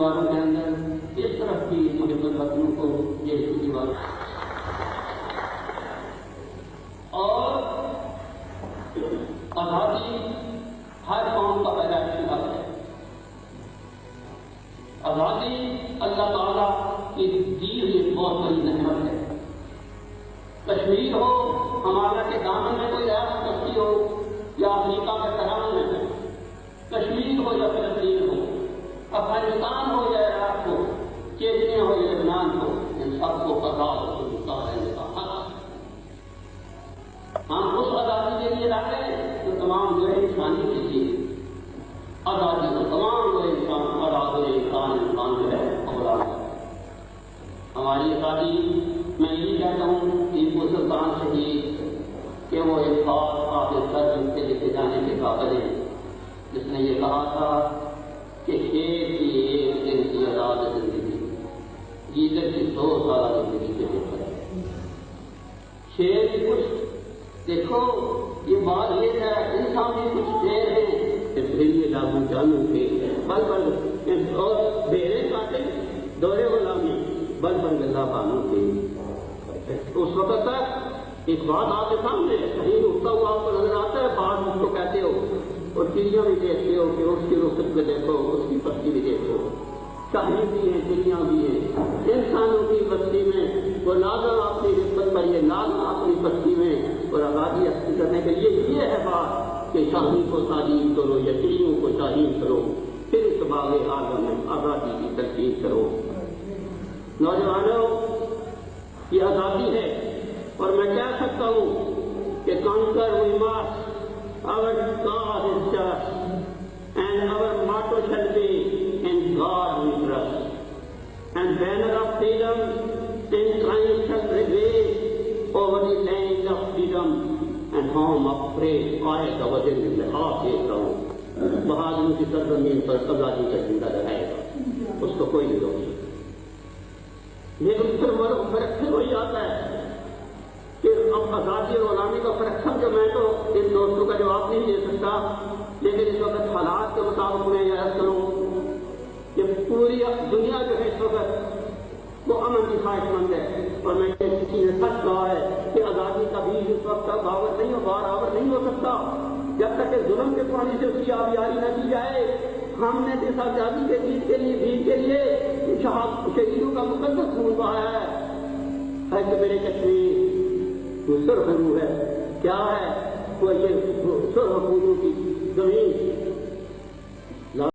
دیواروں کے اندر اس طرح کی محبت وطنوں کو جیل کی دیوار اور آزادی ہر قوم کا پیدائشی حق ہے. آزادی اللہ تعالیٰ کی دی ہوئی بہت بڑی نعمت ہے. کشمیر ہو، ہمارا کے دامن میں کوئی ریاست بستی ہو یا افریقہ کے تران میں ہو، کشمیر ہو یا فلسطین ہو، افغانستان ہو یا عراق ہو، چیچنیا ہو یا لبنان ہو، ان سب کو آزاد ہندوستان رہنے کا حق. ہم اس آزادی کے لیے لڑ رہے ہیں جو تمام جو ہے انسانی کے لیے آزادی کو تمام جو انسان انسان جو ہے اولاد ہے. ہماری آزادی میں یہ کہتا ہوں ٹیپو سلطان شہید کہ وہ ایک خاص حافظ سر کے لکھے جانے کے قابل ہیں جس نے یہ کہا تھا کہ شیر کی ایک دن کی آزاد زندگی گیدڑ کی 2 سالہ زندگی سے بہتر ہے. شیر کی کچھ دیکھو یہ بات یہ ہے انسان بھی کچھ شیر ہیں کہ لاگو جانوں کے بل بل اور بیرے کاٹے دورے غلامی بل بل گلا بانوں کے. اس وقت تک ایک بات آپ کے سامنے کہیں اٹھتا ہوا آپ کو نظر آتا ہے، بعض اس کو کہتے ہو اور چڑیاں بھی دیکھتے ہو کہ اس کی رخصت میں دیکھو، اس کی پتی بھی دیکھو. شاہی بھی ہیں، چڑیاں بھی ہیں. انسانوں کی بستی میں وہ لازم اپنی نسبت پر یہ لازم اپنی بستی میں اور آزادی حاصل کرنے کے لیے یہ ہے بات کہ شاہی کو تعلیم کرو یا چڑیوں کو تعلیم کرو، پھر اس باغ اعظم میں آزادی کی تلقین کرو. نوجوانوں یہ آزادی ہے اور میں کہہ سکتا ہوں کہ conquer we must. Our God is just and our motto shall be in God we trust. And banner of freedom in triumph shall prevail over the land of freedom and home of praise. آئے کا وزن میں آپ دیکھتا ہوں بہادروں کی سرزمین پر آزادی کا زندہ رہے گا، اس کو کوئی نہیں روک سکتا. لیکن پھر فرق پھر وہی آتا ہے کہ اب آزادی اور غلامی کا فرق سمجھو. میں تو ان دوستوں کا جواب نہیں دے سکتا، لیکن اس وقت حالات کے مطابق میں یہ عرض کروں کہ پوری دنیا جو ہے اس وقت وہ امن کی خواہش مند ہے. اور میں کسی نے سچ کہا ہے کہ آزادی کا بیج اس وقت تک باور نہیں ہو بار نہیں ہو سکتا جب تک کہ ظلم کے پانی سے اس کی آبیاری نہ کی جائے. ہم نے اس آزادی کے بیج کے لیے شہیدوں کا مقدس خون بہایا ہے کہ میرے کشمیر وہ سرخرو ہے. کیا ہے وہ یہ سرخرو کی زمین